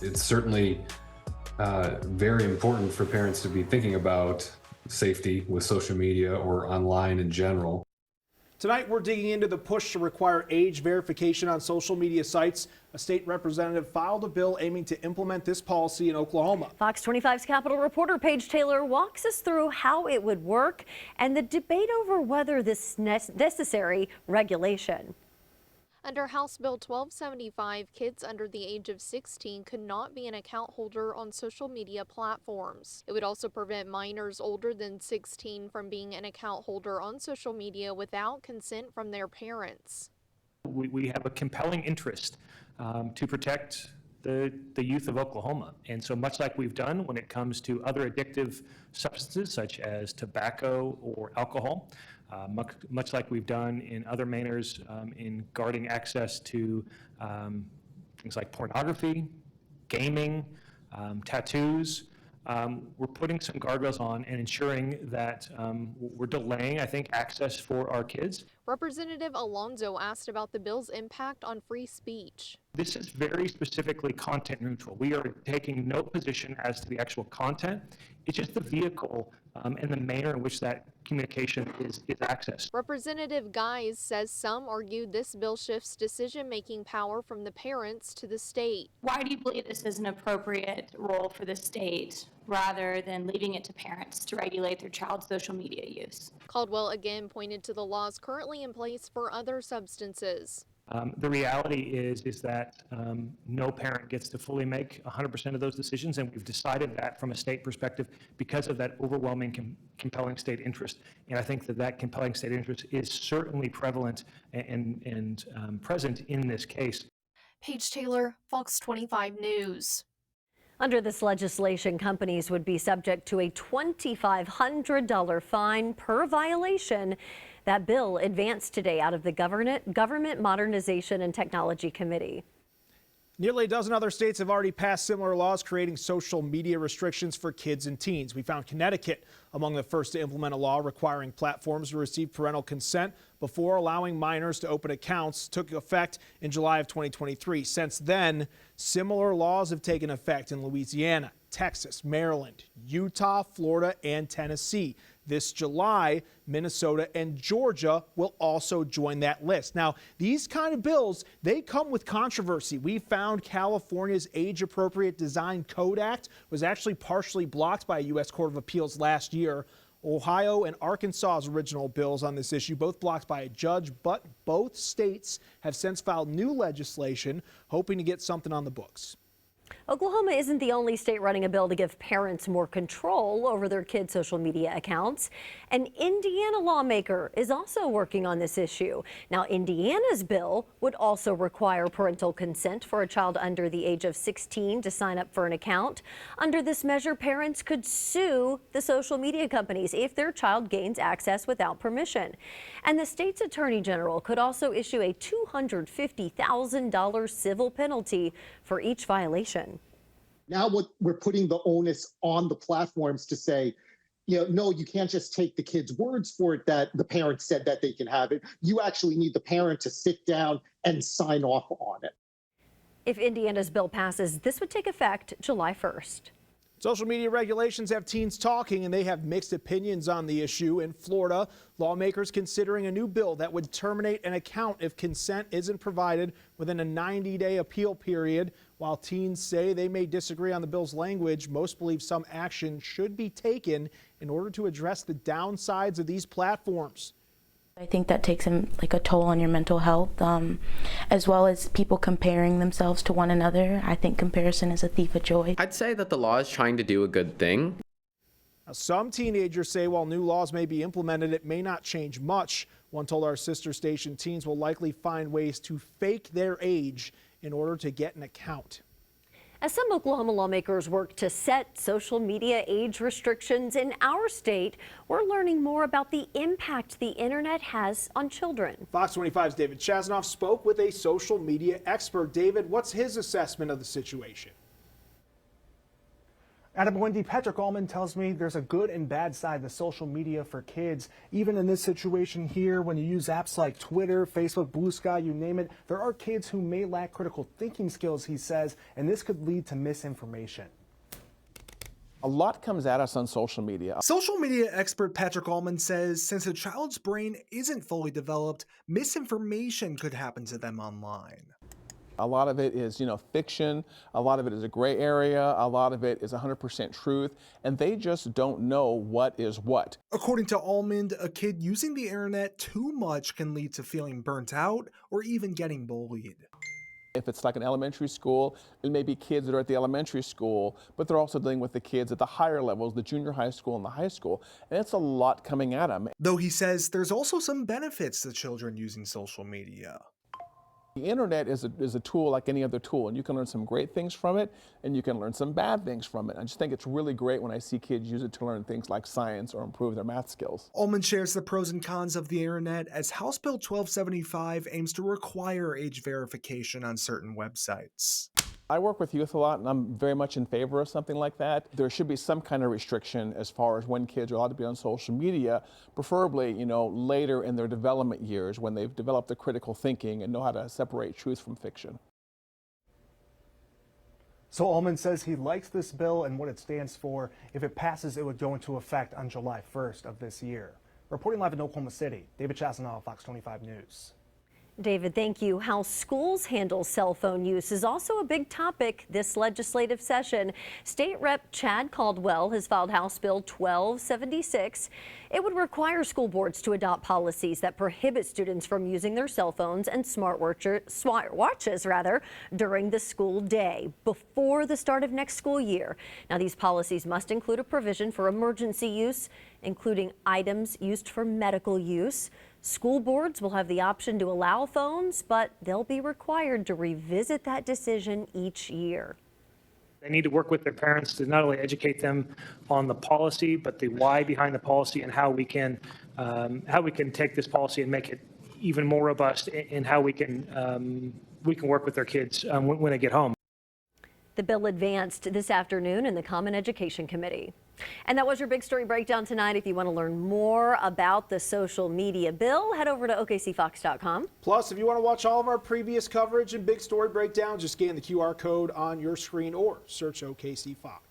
It's certainly very important for parents to be thinking about safety with social media or online in general. Tonight, we're digging into the push to require age verification on social media sites. A state representative filed a bill aiming to implement this policy in Oklahoma. Fox 25's Capitol reporter Paige Taylor walks us through how it would work and the debate over whether this necessary regulation. Under House Bill 1275, kids under the age of 16 could not be an account holder on social media platforms. It would also prevent minors older than 16 from being an account holder on social media without consent from their parents. We have a compelling interest to protect the youth of Oklahoma. And so much like we've done when it comes to other addictive substances such as tobacco or alcohol, much like we've done in other manners in guarding access to things like pornography, gaming, tattoos, we're putting some guardrails on and ensuring that we're delaying, I think, access for our kids. Representative Alonso asked about the bill's impact on free speech. This is very specifically content neutral. We are taking no position as to the actual content. It's just the vehicle and the manner in which that communication is accessed. Representative Guys says some argued this bill shifts decision-making power from the parents to the state. Why do you believe this is an appropriate role for the state rather than leaving it to parents to regulate their child's social media use? Caldwell again pointed to the laws currently in place for other substances. The reality is that no parent gets to fully make 100% of those decisions, and we've decided that from a state perspective because of that overwhelming compelling state interest. And I think that compelling state interest is certainly prevalent and present in this case. Paige Taylor, Fox 25 News. Under this legislation, companies would be subject to a $2,500 fine per violation. That bill advanced today out of the Government Modernization and Technology Committee. Nearly a dozen other states have already passed similar laws creating social media restrictions for kids and teens. We found Connecticut among the first to implement a law requiring platforms to receive parental consent before allowing minors to open accounts. Took effect in July of 2023. Since then, similar laws have taken effect in Louisiana, Texas, Maryland, Utah, Florida, and Tennessee. This July, Minnesota and Georgia will also join that list. Now, these kind of bills, they come with controversy. We found California's age-appropriate design code act was actually partially blocked by a U.S. Court of Appeals last year. Ohio and Arkansas's original bills on this issue, both blocked by a judge, but both states have since filed new legislation hoping to get something on the books. Oklahoma isn't the only state running a bill to give parents more control over their kids' social media accounts. An Indiana lawmaker is also working on this issue. Now, Indiana's bill would also require parental consent for a child under the age of 16 to sign up for an account. Under this measure, parents could sue the social media companies if their child gains access without permission. And the state's attorney general could also issue a $250,000 civil penalty for each violation. Now we're putting the onus on the platforms to say, no, you can't just take the kid's words for it that the parent said that they can have it. You actually need the parent to sit down and sign off on it. If Indiana's bill passes, this would take effect July 1st. Social media regulations have teens talking, and they have mixed opinions on the issue. In Florida, lawmakers considering a new bill that would terminate an account if consent isn't provided within a 90-day appeal period. While teens say they may disagree on the bill's language, most believe some action should be taken in order to address the downsides of these platforms. I think that takes a toll on your mental health, as well as people comparing themselves to one another. I think comparison is a thief of joy. I'd say that the law is trying to do a good thing. Now, some teenagers say while new laws may be implemented, it may not change much. One told our sister station teens will likely find ways to fake their age in order to get an account. As some Oklahoma lawmakers work to set social media age restrictions in our state, we're learning more about the impact the internet has on children. Fox 25's David Chasnoff spoke with a social media expert. David, what's his assessment of the situation? Adam Wendy, Patrick Allman tells me there's a good and bad side to social media for kids. Even in this situation here, when you use apps like Twitter, Facebook, Blue Sky, you name it, there are kids who may lack critical thinking skills, he says, and this could lead to misinformation. A lot comes at us on social media. Social media expert Patrick Allman says since a child's brain isn't fully developed, misinformation could happen to them online. A lot of it is, fiction. A lot of it is a gray area. A lot of it is 100% truth. And they just don't know what is what. According to Allman, a kid using the internet too much can lead to feeling burnt out or even getting bullied. If it's like an elementary school, it may be kids that are at the elementary school, but they're also dealing with the kids at the higher levels, the junior high school and the high school. And it's a lot coming at them. Though he says there's also some benefits to children using social media. The internet is a tool like any other tool, and you can learn some great things from it, and you can learn some bad things from it. I just think it's really great when I see kids use it to learn things like science or improve their math skills. Allman shares the pros and cons of the internet as House Bill 1275 aims to require age verification on certain websites. I work with youth a lot, and I'm very much in favor of something like that. There should be some kind of restriction as far as when kids are allowed to be on social media, preferably, later in their development years when they've developed the critical thinking and know how to separate truth from fiction. So Allman says he likes this bill and what it stands for. If it passes, it would go into effect on July 1st of this year. Reporting live in Oklahoma City, David Chasanoff, Fox 25 News. David, thank you. How schools handle cell phone use is also a big topic this legislative session. State Rep Chad Caldwell has filed House Bill 1276. It would require school boards to adopt policies that prohibit students from using their cell phones and smartwatches during the school day before the start of next school year. Now, these policies must include a provision for emergency use, including items used for medical use. School boards will have the option to allow phones, but they'll be required to revisit that decision each year. They need to work with their parents to not only educate them on the policy, but the why behind the policy and how we can take this policy and make it even more robust, and how we can work with their kids when they get home. The bill advanced this afternoon in the Common Education Committee. And that was your big story breakdown tonight. If you want to learn more about the social media bill, head over to OKCFox.com. Plus, if you want to watch all of our previous coverage and big story breakdowns, just scan the QR code on your screen or search OKC Fox.